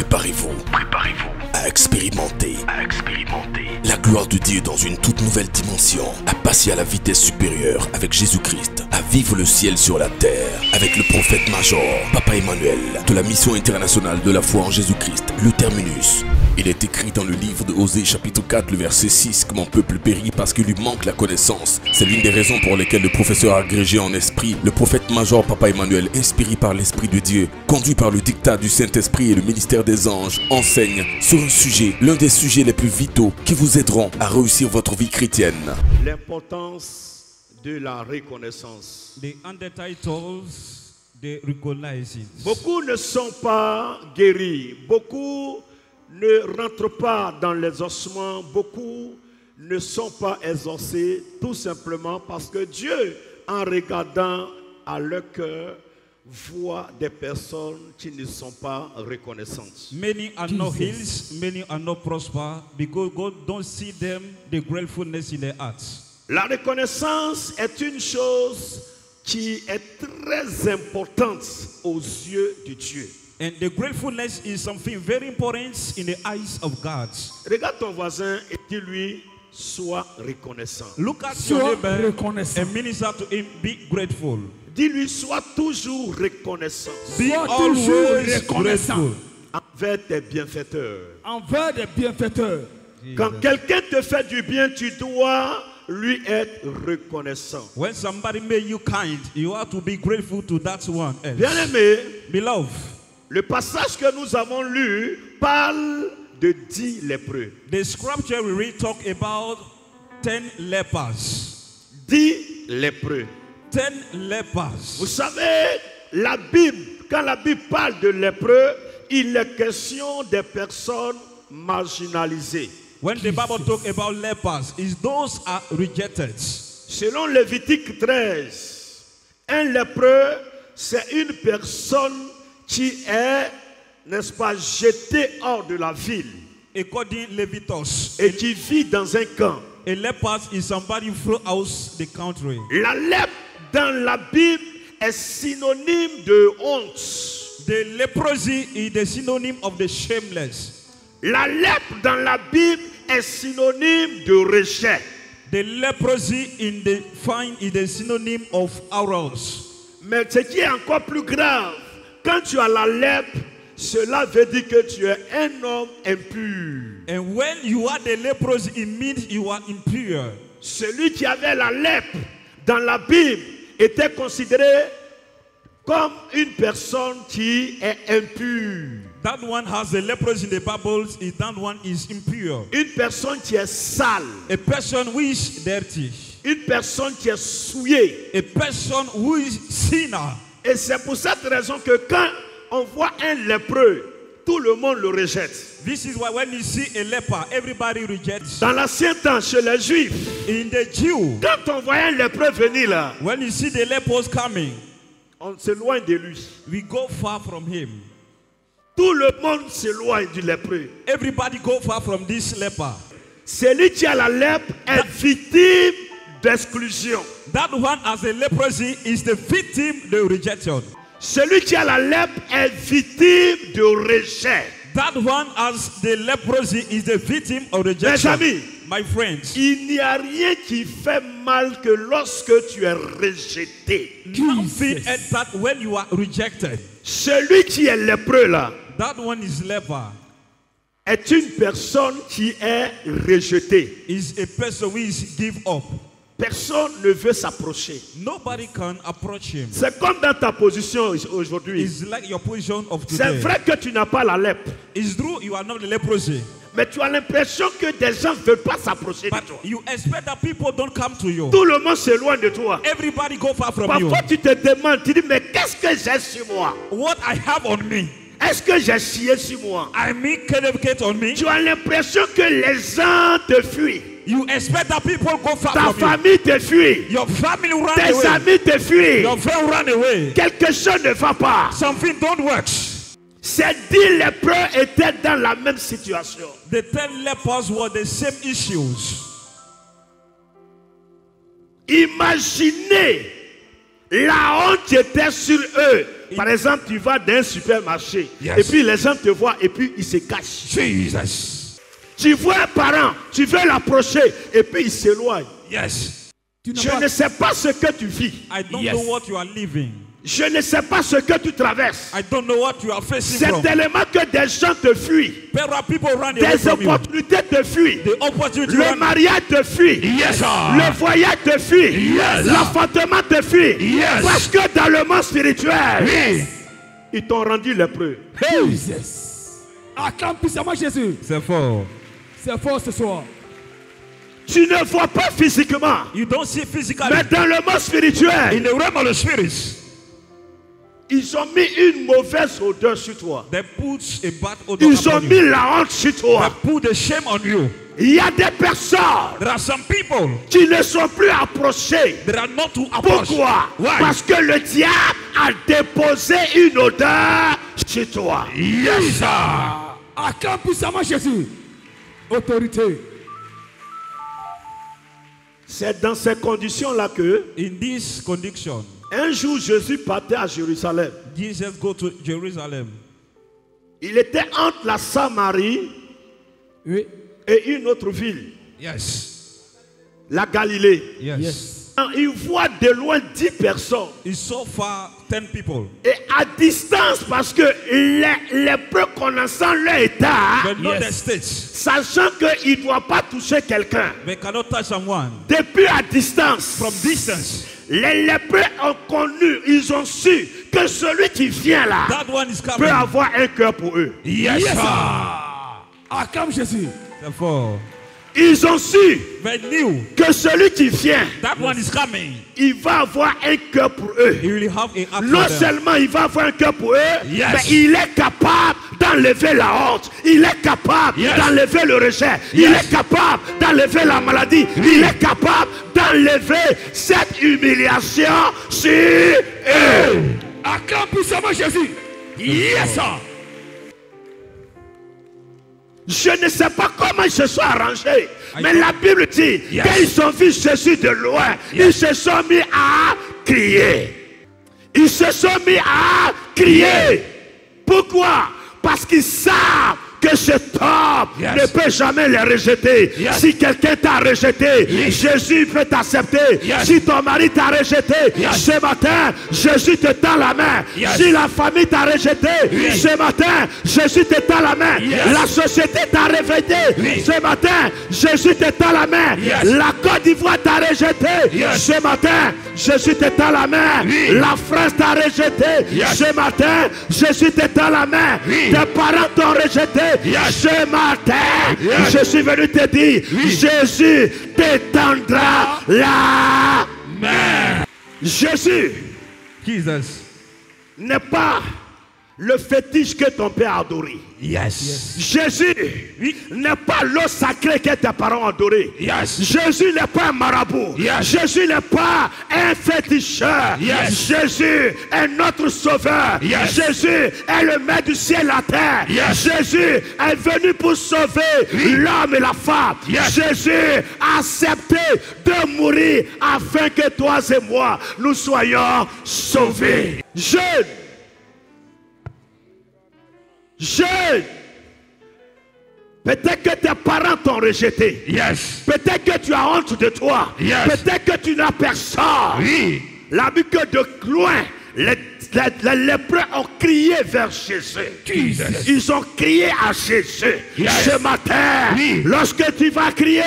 Préparez-vous à expérimenter la gloire de Dieu dans une toute nouvelle dimension, à passer à la vitesse supérieure avec Jésus-Christ, à vivre le ciel sur la terre avec le prophète major, Papa Emmanuel, de la mission internationale de la foi en Jésus-Christ, le terminus. Il est écrit dans le livre de Osée chapitre 4, le verset 6, que mon peuple périt parce qu'il lui manque la connaissance. C'est l'une des raisons pour lesquelles le professeur agrégé en esprit, le prophète major Papa Emmanuel, inspiré par l'Esprit de Dieu, conduit par le dictat du Saint-Esprit et le ministère des anges, enseigne sur un sujet, l'un des sujets les plus vitaux qui vous aideront à réussir votre vie chrétienne. L'importance de la reconnaissance. The undertitles, the recognizing. Beaucoup ne sont pas guéris, beaucoup ne rentrent pas dans les ossements, beaucoup ne sont pas exaucés, tout simplement parce que Dieu, en regardant à leur cœur, voit des personnes qui ne sont pas reconnaissantes. Many are not healed, many are not prosper, because God don't see them the gratefulness in their hearts. La reconnaissance est une chose qui est très importante aux yeux de Dieu. And the gratefulness is something very important in the eyes of God. Regarde ton voisin et dis-lui, sois reconnaissant. Look at your neighbor and minister to him, be grateful. Dis-lui, sois toujours reconnaissant. Be always grateful. Envers tes bienfaiteurs. Envers des bienfaiteurs. Quand quelqu'un te fait du bien, tu dois lui être reconnaissant. When somebody made you kind, you have to be grateful to that one else. Bien-aimé, Beloved, le passage que nous avons lu parle de 10 lépreux. the scripture we read talk about 10 lepers. 10 lépreux. 10 lepers. Vous savez, la Bible, quand la Bible parle de lépreux, il est question des personnes marginalisées. When the Bible talk about lepers, is those are rejected. Selon Lévitique 13, un lépreux, c'est une personne qui est, n'est-ce pas, jetée hors de la ville According Leviticus, et qui vit dans un camp. a leper is somebody throughout the country. La lèpre dans la Bible est synonyme de honte. The leprosy is the synonym of the shameless. La lèpre dans la Bible est synonyme de rejet. The leprosy in the fine is the synonym of arrows. Mais ce qui est encore plus grave, quand tu as la lèpre, cela veut dire que tu es un homme impur. And when you are the leprosy, it means you are impure. Celui qui avait la lèpre dans la Bible était considéré comme une personne qui est impure. That one has the leprosy in the Bible, is that one is impure. Une personne qui est sale. A person who is dirty. Une personne qui est souillée. A person who is sinner. Et c'est pour cette raison que quand on voit un lépreux, tout le monde le rejette. This is why when you see a leper, everybody rejects. Dans l'ancien temps, chez les Juifs, In the Jew, quand on voyait un lépreux venir là, when you see the lepers coming, on s'éloigne de lui. we go far from him. Tout le monde s'éloigne du lépreux. Everybody go far from this leper. Celui qui a la lèpre est victime d'exclusion. That one as a leprosy is the victim, the rejection. Celui qui a la lèpre est victime de rejet. That one as the leprosy is the victim of Mes rejection. amis, My friends, il n'y a rien qui fait mal que lorsque tu es rejeté. nothing is that when you are rejected. Celui qui est lépreux là That one is leper. est une personne qui est rejetée. Is a person who is give up. Personne ne veut s'approcher. Nobody can approach him. C'est comme dans ta position aujourd'hui. It's like your position of C'est today. vrai que tu n'as pas la lèpre, It's true you are not the leprosy, mais tu as l'impression que des gens ne veulent pas s'approcher de but toi. you expect that people don't come to you. Tout le monde s'éloigne de toi. Everybody go far from you. Parfois tu te demandes, tu dis, mais qu'est-ce que j'ai sur moi? What I have on me, Est-ce que j'ai scié sur moi? I mean, certificate on me. Tu as l'impression que les gens te fuient. You expect that people go far Ta from you. famille te fuit. Your family run Tes away. amis te fuient. Your friend run away. Quelque chose ne va pas. Something don't work. Ces 10 lépreux étaient dans la même situation. The 10 lepers were the same issues. Imaginez la honte qui était sur eux. Par exemple, tu vas dans un supermarché, Yes. et puis les gens te voient, et puis ils se cachent. Jesus. Tu vois un parent, tu veux l'approcher, et puis il s'éloigne. Yes. Je ne sais pas ce que tu vis. I don't Yes. know what you are living. Je ne sais pas ce que tu traverses. I don't know what you are facing from. C'est tellement que des gens te fuient. There are people running away Des from you. opportunités te fuient. The opportunity Le run. mariage te fuit. Yes, sir. Le voyage te fuit. Yes. L'enfantement te fuit. Yes. Parce que dans le monde spirituel, Oui. ils t'ont rendu lépreux. Jesus. Acclame puissamment Jésus. C'est fort. C'est fort ce soir. Tu ne vois pas physiquement. You don't see physically. Mais dans le monde spirituel, In the realm of the spirits, ils ont mis une mauvaise odeur sur toi. they put a bad odor Ils ont upon mis you. la honte sur They toi. put the shame on you. Il y a des personnes There are some people qui ne sont plus approchées. that are not to approach. Pourquoi? Why? Parce que le diable a déposé une odeur sur toi. Yes, sir. Acclame puissamment Jésus. Autorité. C'est dans ces conditions-là que In this condition, un jour Jésus partait à Jérusalem. Jesus go to Jerusalem. Il était entre la Samarie Oui. et une autre ville, Yes. la Galilée. Yes. Yes. Il voit de loin 10 personnes. It's so far 10 people. Et à distance, parce que les peu connaissant leur état, But not Yes. the states. sachant qu'il ne doit pas toucher quelqu'un, They cannot touch someone. depuis à distance, From distance, les lépreux ont connu, ils ont su que celui qui vient là that one is peut coming. avoir un cœur pour eux. Yes, sir. Acclame Jésus. Therefore, Ils ont su they knew que celui qui vient, that one is coming. il va avoir un cœur pour eux. He will have a heart Non for them. seulement il va avoir un cœur pour eux, Yes. mais il est capable d'enlever la honte. Il est capable Yes. d'enlever le rejet. Il Yes. est capable d'enlever la maladie. Il est capable d'enlever cette humiliation sur eux. Acclame puissamment Jésus. Yes, sir. Je ne sais pas comment ils se sont arrangés, mais don't- la Bible dit Yes. qu'ils ont vu Jésus de loin. Ils se sont mis à crier. Ils se sont mis à crier. Pourquoi? Parce qu'ils savent que cet homme Yes. ne peut jamais les rejeter. Yes. Si quelqu'un t'a rejeté, Yes. Jésus peut t'accepter. Yes. Si ton mari t'a rejeté, Yes. ce matin, Jésus te tend la main. Yes. Si la famille t'a rejeté, Yes. ce matin, Jésus te tend la main. Yes. La société t'a rejeté. Yes. Ce matin, Jésus te tend la main. Yes. La Côte d'Ivoire t'a rejeté. Yes. Ce matin, Jésus te tend la main. Oui. La France t'a rejeté. Yes. Ce matin, Jésus te tend la main. Oui. Tes parents t'ont rejeté. Yes. Ce matin, Yes. je suis venu te dire, Oui. Jésus te tendra la main. Jésus Jesus. n'est pas le fétiche que ton père a adoré. Yes. Jésus Oui. n'est pas l'eau sacrée que tes parents ont adoré. Yes. Jésus n'est pas un marabout. Yes. Jésus n'est pas un féticheur. Yes. Jésus est notre sauveur. Yes. Jésus est le maître du ciel et la terre. Yes. Jésus est venu pour sauver l'homme et la femme. Yes. Jésus a accepté de mourir afin que toi et moi, nous soyons sauvés. Jeune. Jeune, peut-être que tes parents t'ont rejeté. Yes. Peut-être que tu as honte de toi. Yes. Peut-être que tu n'as personne. Oui. La Bible que de loin, les lépreux ont crié vers Jésus. Jesus. Ils ont crié à Jésus. Yes. Ce matin, Oui. lorsque tu vas crier,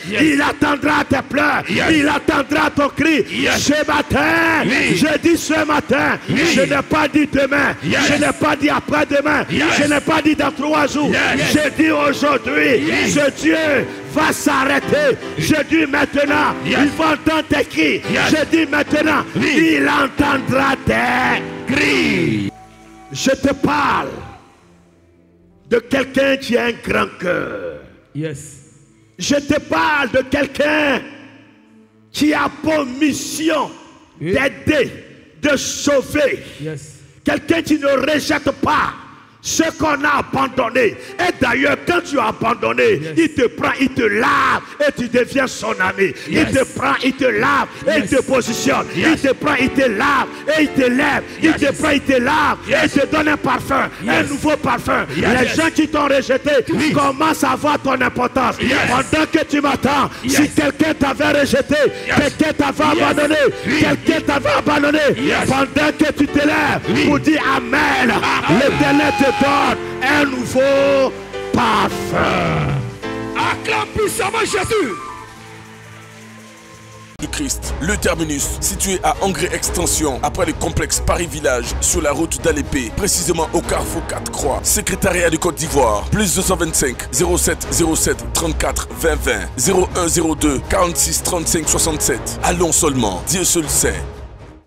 Yes. il attendra tes pleurs. Yes. Il attendra ton cri. Yes. Ce matin, Oui. je dis ce matin, Oui. je n'ai pas dit demain. Yes. Je n'ai pas dit après-demain. Yes. Je n'ai pas dit dans 3 jours. Yes. Je dis aujourd'hui, Yes. ce Dieu va s'arrêter. Je dis maintenant, Yes. il va entendre tes cris. Yes. Je dis maintenant, Oui. il entendra tes cris. Je te parle de quelqu'un qui a un grand cœur. Yes. Je te parle de quelqu'un qui a pour mission Oui. d'aider, de sauver. Yes. Quelqu'un qui ne rejette pas ce qu'on a abandonné. Et d'ailleurs, quand tu as abandonné, il te prend, il te lave et tu deviens son ami. Il te prend, il te lave et il te positionne. Il te prend, il te lave et il te lève. Il te prend, il te lave et il te donne un parfum, un nouveau parfum. Les gens qui t'ont rejeté commencent à voir ton importance. Pendant que tu m'attends, si quelqu'un t'avait rejeté, quelqu'un t'avait abandonné, quelqu'un t'avait abandonné, pendant que tu te lèves pour dire Amen, l'Éternel te donne un nouveau parfum. Acclame puissamment Jésus. Du Christ, le terminus, situé à Angré Extension, après le complexe Paris Village, sur la route d'Alépé, précisément au carrefour 4 Croix. Secrétariat du Côte d'Ivoire, plus 225 07 07 34 20 20 01 02 46 35 67. Allons seulement, Dieu seul sait.